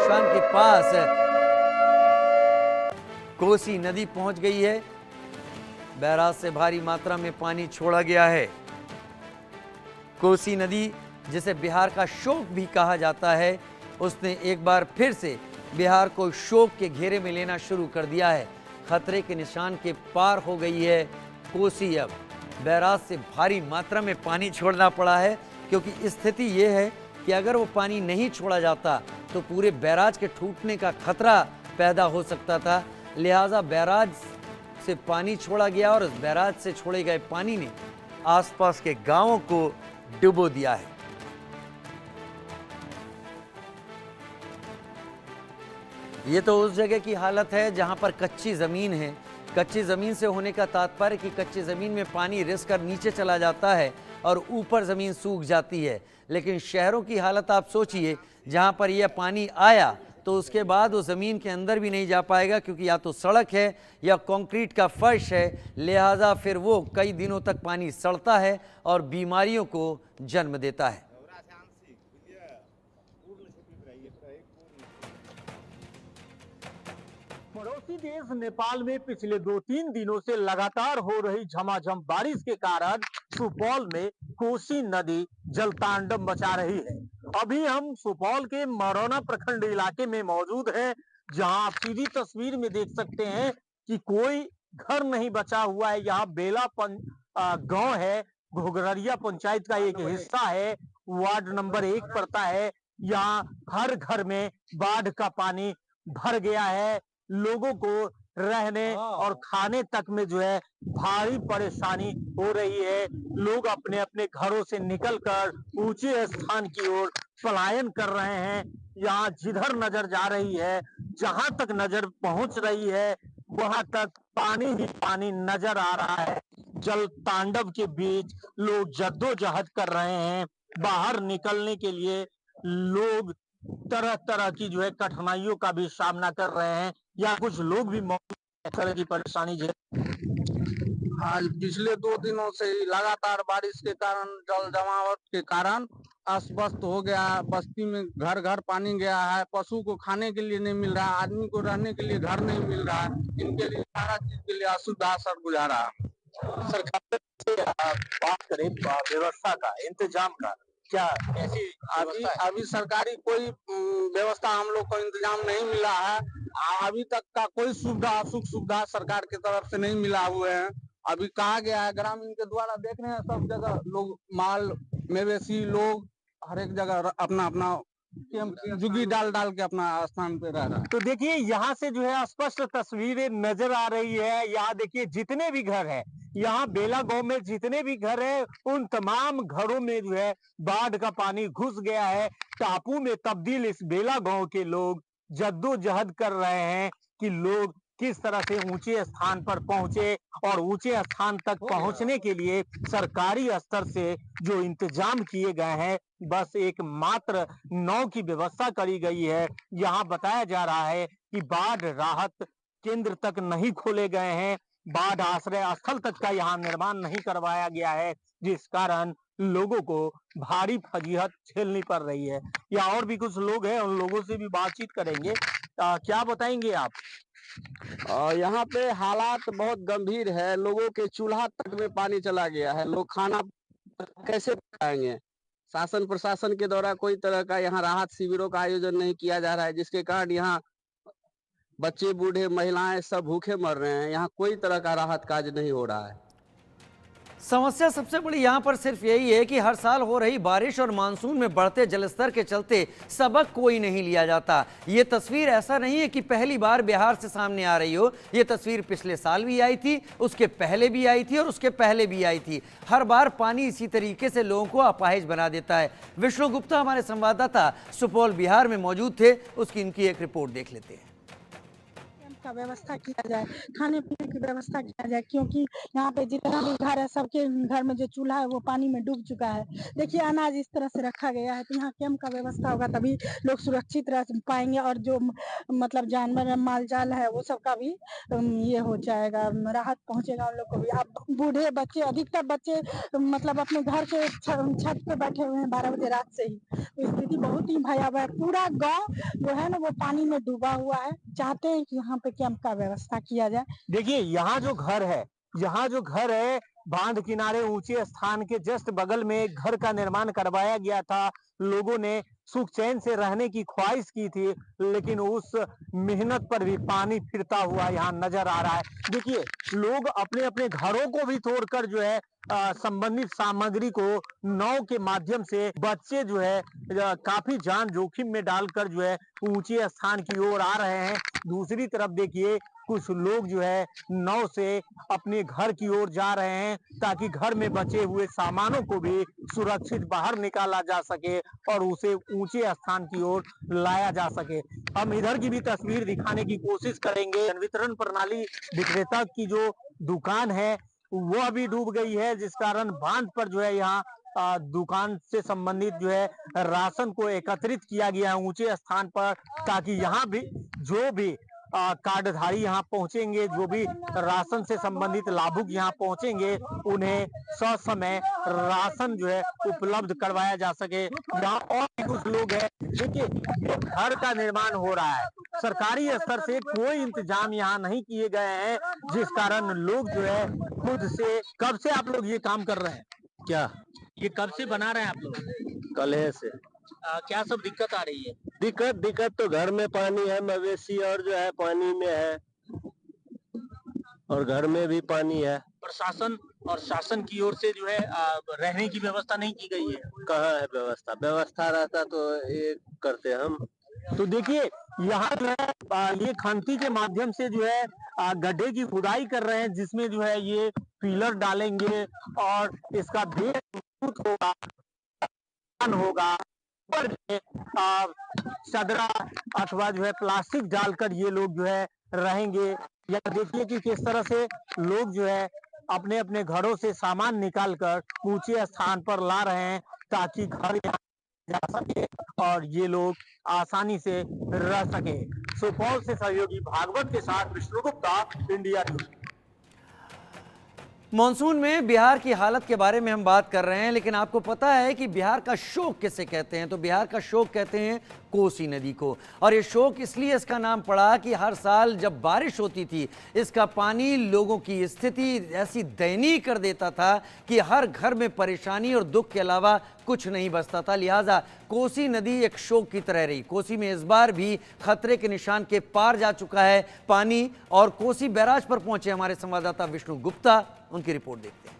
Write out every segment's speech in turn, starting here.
निशान के पास कोसी नदी पहुंच गई है। बैराज से भारी मात्रा में पानी छोड़ा गया है। कोसी नदी, जिसे बिहार का शोक भी कहा जाता है, उसने एक बार फिर से बिहार को शोक के घेरे में लेना शुरू कर दिया है। खतरे के निशान के पार हो गई है कोसी। अब बैराज से भारी मात्रा में पानी छोड़ना पड़ा है, क्योंकि स्थिति ये है कि अगर वो पानी नहीं छोड़ा जाता तो पूरे बैराज के टूटने का खतरा पैदा हो सकता था। लिहाजा बैराज से पानी छोड़ा गया और उस बैराज से छोड़े गए पानी ने आसपास के गांवों को डुबो दिया है। ये तो उस जगह की हालत है जहां पर कच्ची जमीन है। कच्ची जमीन से होने का तात्पर्य कि कच्ची जमीन में पानी रिस कर नीचे चला जाता है और ऊपर जमीन सूख जाती है। लेकिन शहरों की हालत आप सोचिए, जहां पर यह पानी आया तो उसके बाद वो ज़मीन के अंदर भी नहीं जा पाएगा, क्योंकि या तो सड़क है या कंक्रीट का फर्श है। लिहाजा फिर वो कई दिनों तक पानी सड़ता है और बीमारियों को जन्म देता है। पड़ोसी देश नेपाल में पिछले 2-3 दिनों से लगातार हो रही झमाझम बारिश के कारण सुपौल में कोसी नदी जलतांडव मचा रही है। अभी हम सुपौल के मरौना प्रखंड इलाके में मौजूद हैं, जहां आप सीधी तस्वीर में देख सकते हैं कि कोई घर नहीं बचा हुआ है। यहाँ बेला गांव है, घोघररिया पंचायत का एक हिस्सा है, वार्ड नंबर 1 पड़ता है। यहाँ हर घर में बाढ़ का पानी भर गया है। लोगों को रहने और खाने तक में जो है भारी परेशानी हो रही है। लोग अपने अपने घरों से निकलकर ऊंचे स्थान की ओर पलायन कर रहे हैं। यहाँ जिधर नजर जा रही है, जहां तक नजर पहुंच रही है, वहां तक पानी ही पानी नजर आ रहा है। जल तांडव के बीच लोग जद्दोजहद कर रहे हैं। बाहर निकलने के लिए लोग तरह तरह की जो है कठिनाइयों का भी सामना कर रहे हैं, या कुछ लोग भी इस तरह की परेशानी झेल। आज पिछले 2 दिनों से ही लगातार बारिश के कारण, जल जमावट के कारण अस्त व्यस्त हो गया है। बस्ती में घर घर पानी गया है। पशु को खाने के लिए नहीं मिल रहा है, आदमी को रहने के लिए घर नहीं मिल रहा है। इनके लिए सारा चीज के लिए असुविधा सर गुजारा। सरकार से बात करें व्यवस्था का, इंतजाम का, क्या ऐसी अभी सरकारी कोई व्यवस्था हम लोग को इंतजाम नहीं मिला है। अभी तक का कोई सुविधा, सुख सुविधा सरकार की तरफ से नहीं मिला हुए हैं। अभी कहा गया है, ग्रामीण के द्वारा देख रहे हैं, सब जगह लोग माल मवेशी लोग हर एक जगह अपना अपना जुगी डाल डाल के अपना स्थान पे रह रहा है। तो देखिए यहाँ से जो है स्पष्ट तस्वीरें नजर आ रही है। यहाँ देखिए जितने भी घर हैं, यहाँ बेला गांव में जितने भी घर हैं, उन तमाम घरों में जो है बाढ़ का पानी घुस गया है। टापू में तब्दील इस बेला गांव के लोग जद्दोजहद कर रहे हैं कि लोग किस तरह से ऊंचे स्थान पर पहुंचे, और ऊंचे स्थान तक पहुंचने के लिए सरकारी स्तर से जो इंतजाम किए गए हैं, बस एक मात्र नाव की व्यवस्था करी गई है। यहाँ बताया जा रहा है कि बाढ़ राहत केंद्र तक नहीं खोले गए हैं, बाढ़ आश्रय स्थल तक का यहाँ निर्माण नहीं करवाया गया है, जिस कारण लोगों को भारी फजीहत झेलनी पड़ रही है। यहाँ और भी कुछ लोग हैं, उन लोगों से भी बातचीत करेंगे। क्या बताएंगे आप? यहाँ पे हालात बहुत गंभीर है। लोगों के चूल्हा तक में पानी चला गया है। लोग खाना कैसे पकाएंगे? शासन प्रशासन के द्वारा कोई तरह का यहाँ राहत शिविरों का आयोजन नहीं किया जा रहा है, जिसके कारण यहाँ बच्चे, बूढ़े, महिलाएं सब भूखे मर रहे हैं। यहाँ कोई तरह का राहत कार्य नहीं हो रहा है। समस्या सबसे बड़ी यहाँ पर सिर्फ यही है कि हर साल हो रही बारिश और मानसून में बढ़ते जलस्तर के चलते सबक कोई नहीं लिया जाता। ये तस्वीर ऐसा नहीं है कि पहली बार बिहार से सामने आ रही हो। ये तस्वीर पिछले साल भी आई थी, उसके पहले भी आई थी और उसके पहले भी आई थी। हर बार पानी इसी तरीके से लोगों को अपाहिज बना देता है। विष्णु गुप्ता हमारे संवाददाता सुपौल बिहार में मौजूद थे, उसकी इनकी एक रिपोर्ट देख लेते हैं। का व्यवस्था किया जाए, खाने पीने की व्यवस्था किया जाए, क्योंकि यहाँ पे जितना भी घर है सबके घर में जो चूल्हा है वो पानी में डूब चुका है। देखिए अनाज इस तरह से रखा गया है, तो यहाँ कैंप का व्यवस्था होगा तभी लोग सुरक्षित रह पाएंगे और जो मतलब जानवर माल जाल है वो सबका भी ये हो जाएगा, राहत पहुंचेगा उन लोग को भी। अब बूढ़े बच्चे, अधिकतर बच्चे मतलब अपने घर के छत पे बैठे हुए हैं 12 बजे रात से ही, तो स्थिति बहुत ही भयावह है। पूरा गांव जो है ना वो पानी में डूबा हुआ है। चाहते हैं कि यहाँ पे कैंप का व्यवस्था किया जाए। देखिए यहाँ जो घर है बांध किनारे ऊंचे स्थान के जस्ट बगल में एक घर का निर्माण करवाया गया था। लोगों ने सुख चैन से रहने की ख्वाहिश की थी, लेकिन उस मेहनत पर भी पानी फिरता हुआ यहाँ नजर आ रहा है। देखिए लोग अपने अपने घरों को भी तोड़कर जो है संबंधित सामग्री को नाव के माध्यम से, बच्चे जो है काफी जान जोखिम में डालकर जो है ऊंचे स्थान की ओर आ रहे हैं। दूसरी तरफ देखिए कुछ लोग जो है नाव से अपने घर की ओर जा रहे हैं ताकि घर में बचे हुए सामानों को भी सुरक्षित बाहर निकाला जा सके और उसे ऊंचे स्थान की ओर लाया जा सके। हम इधर की भी तस्वीर दिखाने की कोशिश करेंगे। जन वितरण प्रणाली विक्रेता की जो दुकान है वो अभी डूब गई है, जिस कारण बांध पर जो है यहाँ दुकान से संबंधित जो है राशन को एकत्रित किया गया है ऊंचे स्थान पर, ताकि यहाँ भी जो भी कार्डधारी यहाँ पहुंचेंगे, जो भी राशन से संबंधित लाभुक यहाँ पहुंचेंगे, उन्हें ससमय राशन जो है उपलब्ध करवाया जा सके। यहाँ और भी कुछ लोग हैं। देखिए ये घर का निर्माण हो रहा है, सरकारी स्तर से कोई इंतजाम यहाँ नहीं किए गए हैं, जिस कारण लोग जो है खुद से। कब से आप लोग ये काम कर रहे हैं? क्या ये कब से बना रहे हैं आप लोग? कलह से क्या सब दिक्कत आ रही है? दिक्कत तो घर में पानी है, मवेशी और जो है पानी में है और घर में भी पानी है। प्रशासन और शासन की ओर से जो है रहने की व्यवस्था नहीं की गई है। कहाँ है व्यवस्था रहता तो ये करते हम। तो देखिए यहाँ जो है ये खंती के माध्यम से जो है गड्ढे की खुदाई कर रहे हैं, जिसमें जो है ये पिलर डालेंगे और इसका बेस मजबूत होगा पर चदरा अथवा जो है प्लास्टिक डालकर ये लोग जो है रहेंगे। या देखिए कि किस तरह से लोग जो है अपने अपने घरों से सामान निकालकर ऊंचे स्थान पर ला रहे हैं ताकि घर जा सके और ये लोग आसानी से रह सके। सुपौल से सहयोगी भागवत के साथ Vishnu Gupta, India news. Monsoon में बिहार की हालत के बारे में हम बात कर रहे हैं, लेकिन आपको पता है कि बिहार का शोक किसे कहते हैं? तो बिहार का शोक कहते हैं कोसी नदी को। और ये शोक इसलिए इसका नाम पड़ा कि हर साल जब बारिश होती थी इसका पानी लोगों की स्थिति ऐसी दयनीय कर देता था कि हर घर में परेशानी और दुख के अलावा कुछ नहीं बचता था। लिहाजा कोसी नदी एक शोक की तरह रही। कोसी में इस बार भी खतरे के निशान के पार जा चुका है पानी, और कोसी बैराज पर पहुंचे हमारे संवाददाता विष्णु गुप्ता, उनकी रिपोर्ट देखते हैं।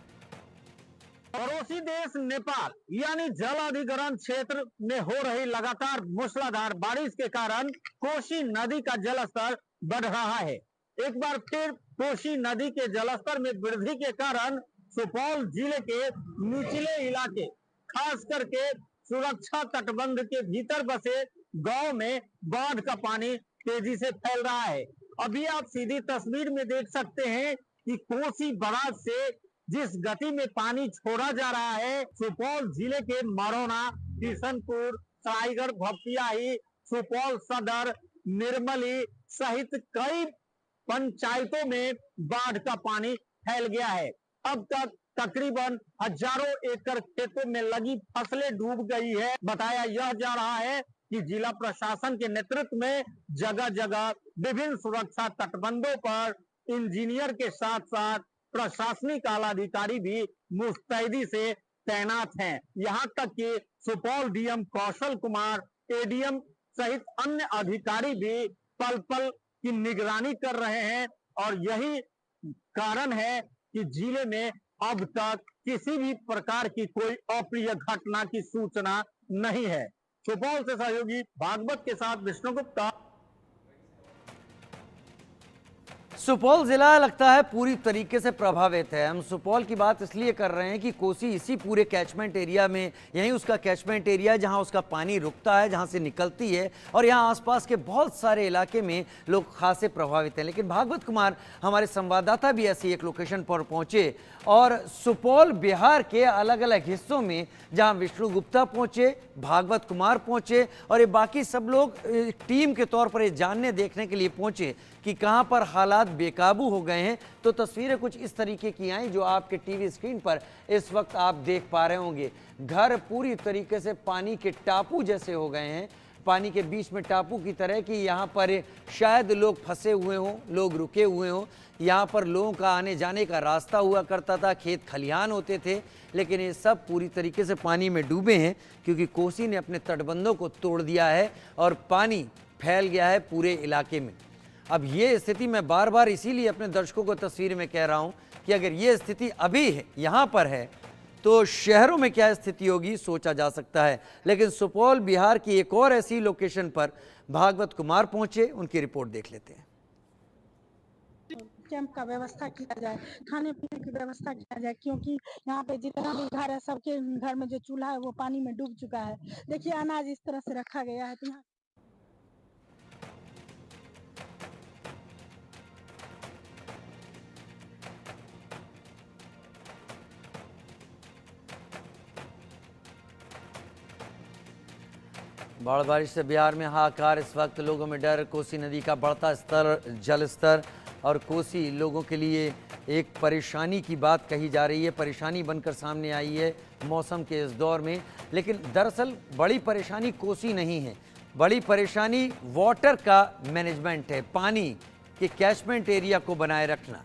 पड़ोसी देश नेपाल यानी जल अधिग्रहण क्षेत्र में हो रही लगातार मूसलाधार बारिश के कारण कोसी नदी का जलस्तर बढ़ रहा है। एक बार फिर कोसी नदी के जलस्तर में वृद्धि के कारण सुपौल जिले के निचले इलाके, खास करके सुरक्षा तटबंध के भीतर बसे गांव में बाढ़ का पानी तेजी से फैल रहा है। अभी आप सीधी तस्वीर में देख सकते हैं कि कोसी बराज से जिस गति में पानी छोड़ा जा रहा है, सुपौल जिले के मरौना, किशनपुर, सरायगढ़, भपटियाही, सुपौल सदर, निर्मली सहित कई पंचायतों में बाढ़ का पानी फैल गया है। अब तक तकरीबन हजारों एकड़ खेतों में लगी फसलें डूब गई है। बताया यह जा रहा है कि जिला प्रशासन के नेतृत्व में जगह जगह विभिन्न सुरक्षा तटबंधों पर इंजीनियर के साथ साथ प्रशासनिक आला अधिकारी भी मुस्तैदी से तैनात हैं। यहाँ तक कि सुपौल डीएम कौशल कुमार, एडीएम सहित अन्य अधिकारी भी पल पल की निगरानी कर रहे हैं और यही कारण है कि जिले में अब तक किसी भी प्रकार की कोई अप्रिय घटना की सूचना नहीं है। सुपौल से सहयोगी भागवत के साथ विष्णु गुप्ता। सुपौल जिला लगता है पूरी तरीके से प्रभावित है। हम सुपौल की बात इसलिए कर रहे हैं कि कोसी इसी पूरे कैचमेंट एरिया में, यहीं उसका कैचमेंट एरिया है जहां उसका पानी रुकता है, जहां से निकलती है, और यहां आसपास के बहुत सारे इलाके में लोग खासे प्रभावित हैं। लेकिन भागवत कुमार हमारे संवाददाता भी ऐसी एक लोकेशन पर पहुंचे और सुपौल बिहार के अलग अलग हिस्सों में जहां विष्णु गुप्ता पहुंचे, भागवत कुमार पहुंचे और ये बाकी सब लोग टीम के तौर पर ये जानने देखने के लिए पहुंचे कि कहां पर हालात बेकाबू हो गए हैं। तो तस्वीरें कुछ इस तरीके की आई जो आपके टीवी स्क्रीन पर इस वक्त आप देख पा रहे होंगे। घर पूरी तरीके से पानी के टापू जैसे हो गए हैं, पानी के बीच में टापू की तरह कि यहाँ पर शायद लोग फंसे हुए हों, लोग रुके हुए हों। यहाँ पर लोगों का आने जाने का रास्ता हुआ करता था, खेत खलिहान होते थे, लेकिन ये सब पूरी तरीके से पानी में डूबे हैं क्योंकि कोसी ने अपने तटबंधों को तोड़ दिया है और पानी फैल गया है पूरे इलाके में। अब ये स्थिति मैं बार बार इसीलिए अपने दर्शकों को तस्वीर में कह रहा हूँ कि अगर ये स्थिति अभी है, यहाँ पर है, तो शहरों में क्या स्थिति होगी सोचा जा सकता है। लेकिन सुपौल बिहार की एक और ऐसी लोकेशन पर भागवत कुमार पहुंचे, उनकी रिपोर्ट देख लेते हैं। कैंप का व्यवस्था किया जाए, खाने पीने की व्यवस्था किया जाए, क्योंकि यहाँ पे जितना भी घर है सबके घर में जो चूल्हा है वो पानी में डूब चुका है। देखिए अनाज इस तरह से रखा गया है, तो यहाँ बाढ़ बारिश से बिहार में हाहाकार, इस वक्त लोगों में डर। कोसी नदी का बढ़ता स्तर, जल स्तर और कोसी लोगों के लिए एक परेशानी की बात कही जा रही है, परेशानी बनकर सामने आई है मौसम के इस दौर में। लेकिन दरअसल बड़ी परेशानी कोसी नहीं है, बड़ी परेशानी वाटर का मैनेजमेंट है, पानी के कैचमेंट एरिया को बनाए रखना।